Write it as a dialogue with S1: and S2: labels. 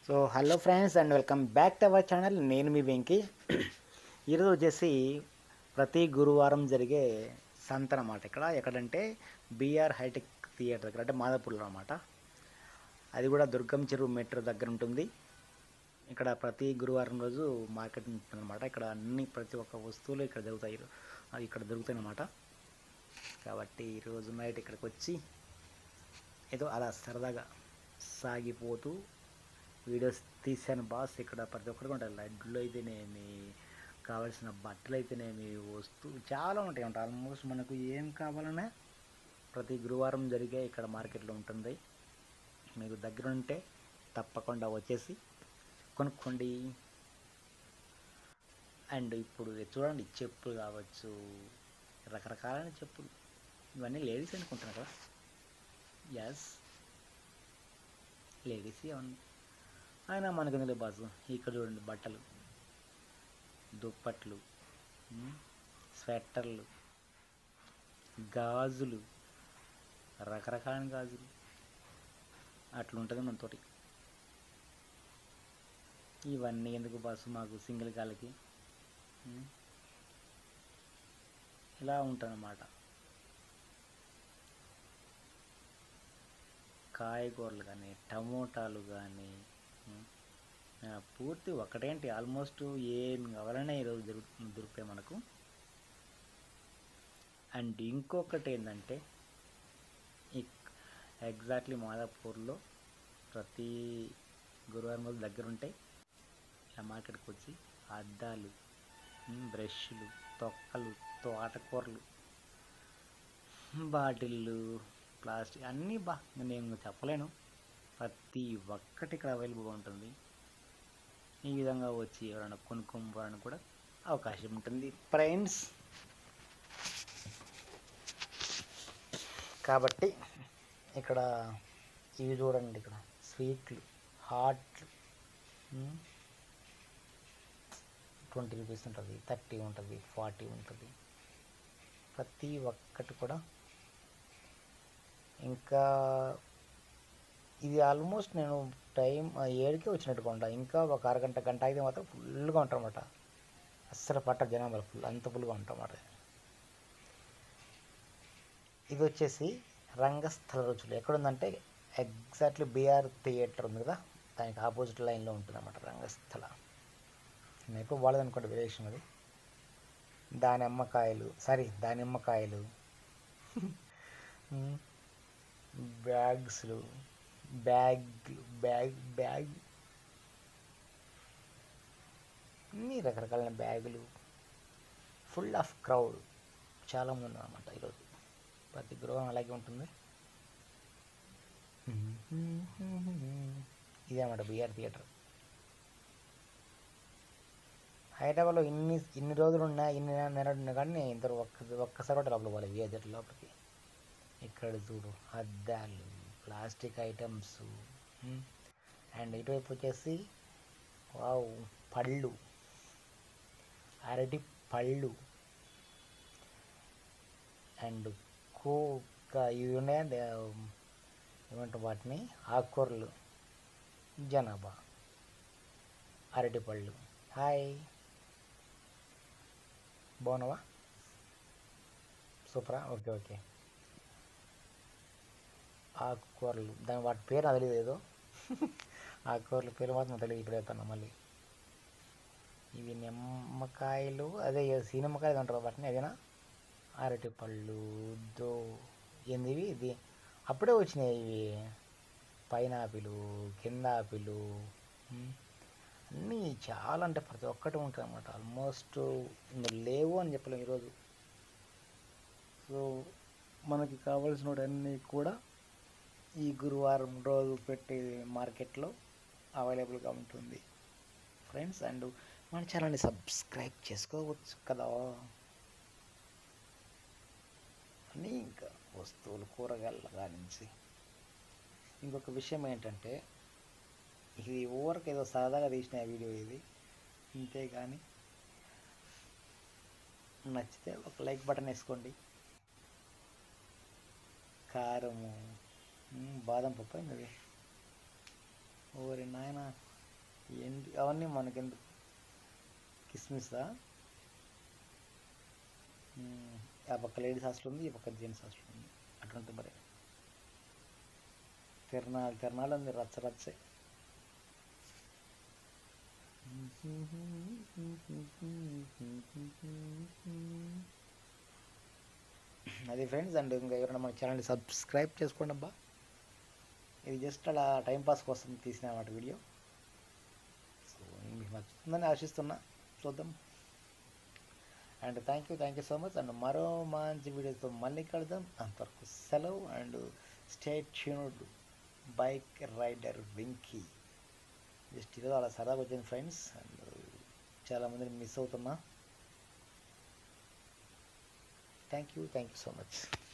S1: So hello friends and welcome back to our channel. నేను మీ వెంకీ. ఈరోజు వచ్చేసి ప్రతి గురువారం జరిగే సంత అన్నమాట. ఎక్కడంటే బీఆర్ హైటెక్ థియేటర్ దగ్గర, అంటే మాదాపూర్లో అనమాట. అది కూడా దుర్గం చెరువు మెట్రో దగ్గర ఉంటుంది. ఇక్కడ ప్రతి గురువారం రోజు మార్కెట్ ఉంటుంది అనమాట. ఇక్కడ ప్రతి ఒక్క వస్తువులు ఇక్కడ దొరుకుతాయి, ఇక్కడ దొరుకుతాయి అన్నమాట. కాబట్టి ఈరోజు నైట్ ఇక్కడికి వచ్చి ఏదో అలా సరదాగా సాగిపోతూ వీడియోస్ తీసాను బాస్. ఇక్కడ ప్రతి ఒక్కరికి ఉంటాయి, లడ్లు అయితేనేమి, కావాల్సిన బట్టలు అయితేనేమి, వస్తువులు చాలా ఉంటాయి అంట. ఆల్మోస్ట్ మనకు ఏం కావాలన్నా ప్రతి గురువారం జరిగే ఇక్కడ మార్కెట్లో ఉంటుంది. మీకు దగ్గర ఉంటే తప్పకుండా వచ్చేసి కొనుక్కోండి. అండ్ ఇప్పుడు చూడండి, చెప్పులు కావచ్చు, రకరకాలైన చెప్పులు. ఇవన్నీ లేడీస్ అనుకుంటున్నా కదా. ఎస్, లేడీస్ అవును. అయినా మనకు ఎందుకు బాసు. ఇక్కడ చూడండి, బట్టలు, దుప్పట్లు, స్వెట్టర్లు, గాజులు, రకరకాల గాజులు, అట్లుంటుంది మనతోటి. ఇవన్నీ ఎందుకు బాసు మాకు సింగిల్ గాలికి. ఇలా ఉంటుందన్నమాట. కాయగూరలు కానీ, టమోటాలు కానీ, పూర్తి ఒకటేంటి, ఆల్మోస్ట్ ఏం కావాలన్నా ఈరోజు దొరుకుతాయి మనకు. అండ్ ఇంకొకటి ఏంటంటే, ఎగ్జాక్ట్లీ మాదాపూర్లో ప్రతి గురువారం రోజు దగ్గర ఉంటాయి. ఇలా మార్కెట్కి వచ్చి అద్దాలు, బ్రష్లు, తొక్కలు, తోటకూరలు, బాటిళ్ళు, ప్లాస్టిక్ అన్నీ నేను చెప్పలేను. ప్రతి ఒక్కటి ఇక్కడ అవైలబుల్గా ఉంటుంది. ఈ విధంగా వచ్చి ఎవరైనా కొనుక్కోవడానికి కూడా అవకాశం ఉంటుంది ఫ్రెండ్స్. కాబట్టి ఇక్కడ ఇవి చూడండి, ఇక్కడ స్వీట్లు, హాట్లు 20 రూపీస్ ఉంటుంది, 30 ఉంటుంది, 40 ఉంటుంది. ప్రతి ఒక్కటి కూడా. ఇంకా ఇది ఆల్మోస్ట్ నేను టైం 7కే వచ్చినట్టుగా ఉంటా. ఇంకా ఒక అరగంట గంట అయితే మాత్రం ఫుల్గా ఉంటామన్నమాట. అస్సలు పట్ట జనాభా ఫుల్, అంత ఫుల్గా ఉంటామన్నమాట. ఇది వచ్చేసి రంగస్థల రుచులు. ఎక్కడుందంటే ఎగ్జాక్ట్లీ బీఆర్ థియేటర్ ఉంది కదా, దానికి ఆపోజిట్ లైన్లో ఉంటుంది అన్నమాట రంగస్థల. నేను ఎప్పుడు వాడదనుకోండి, విలేషన్ అది. దానిమ్మకాయలు, బ్యాగ్స్లు, బ్యాగ్ అన్ని రకరకాలైన బ్యాగులు. ఫుల్ ఆఫ్ క్రౌడ్, చాలామంది అన్నమాట ఈరోజు. ప్రతి గృహం అలాగే ఉంటుంది. ఇదే అన్నమాట బీఆర్ థియేటర్. హైదరాబాద్లో ఇన్ని రోజులు ఉన్నా, ఇన్ని నెలలు ఉన్నా కానీ ఇంత ఒక్కసారి కూడా లోపల పోలేదు బీఆర్ థియేటర్ లోపలికి. ఇక్కడ చూడు, అద్దాలు, ప్లాస్టిక్ ఐటమ్స్. అండ్ ఇటువైపు వచ్చేసి వావ్, పళ్ళు, అరటి పళ్ళు. అండ్ ఇవి ఉన్నాయండి, ఏమంటారు వాటిని, ఆకుకూరలు, జనాభా, అరటి పళ్ళు. హాయ్, బాగున్నావా? సూపరా, ఓకే. ఆకుకూరలు, వాటి పేరు నాకు తెలియదు, ఏదో ఆకుకూరల పేరు మాత్రం తెలియదు. ఇప్పుడు చెప్తాను మళ్ళీ. ఇవి నిమ్మకాయలు, అదే సీనిమ్మకాయలు అంటారు వాటిని, అదేనా? అరటి పళ్ళు, ఏంది ఇది అప్పుడే వచ్చినాయి ఇవి. పైనాపిల్, కింద ఆపిల్, అన్నీ చాలా, అంటే ప్రతి ఒక్కటి ఉంటుంది అన్నమాట. ఆల్మోస్ట్ లేవు అని చెప్పలేము ఈరోజు. సో మనకి కావాల్సినవన్నీ కూడా ఈ గురువారం రోజు పెట్టే మార్కెట్లో అవైలబుల్గా ఉంటుంది ఫ్రెండ్స్. అండ్ మన ఛానల్ని సబ్స్క్రైబ్ చేసుకోవచ్చు కదా. అని ఇంకా వస్తువులు, కూరగాయల కానించి. ఇంకొక విషయం ఏంటంటే, ఇది ఊరికి ఏదో సరదాగా తీసిన వీడియో ఇది, అంతేగాని నచ్చితే ఒక లైక్ బటన్ వేసుకోండి. కారము, బాదం పప్పు, ఇది ఓరి నాయన ఏంటి అవన్నీ మనకెందుకు? కిస్మిస్దా? ఆ పక్క లేడీస్ హాస్టల్ ఉంది, ఈ పక్క జెంట్స్ హాస్టల్ ఉంది. అటువంటి మరి తిరణాలు ఉంది, రచ్చ రచ్చే. అది ఫ్రెండ్స్. అండ్ ఇంకా ఎవరైనా మన ఛానల్ని సబ్స్క్రైబ్ చేసుకోండి అబ్బా. ఇది జస్ట్ అలా టైంపాస్ కోసం తీసిన అన్నమాట వీడియో. సో మీకు నచ్చుతుందని ఆశిస్తున్నా, చూద్దాం. And thank you so much. అండ్ మరో మంచి వీడియోతో మళ్ళీ కలుద్దాం. అంతవరకు సెలవు. And stay tuned bike rider Venky. Just ఈరోజు అలా సరదాగా వచ్చింది ఫ్రెండ్స్. అండ్ చాలామందిని మిస్ అవుతున్నా. Thank you so much.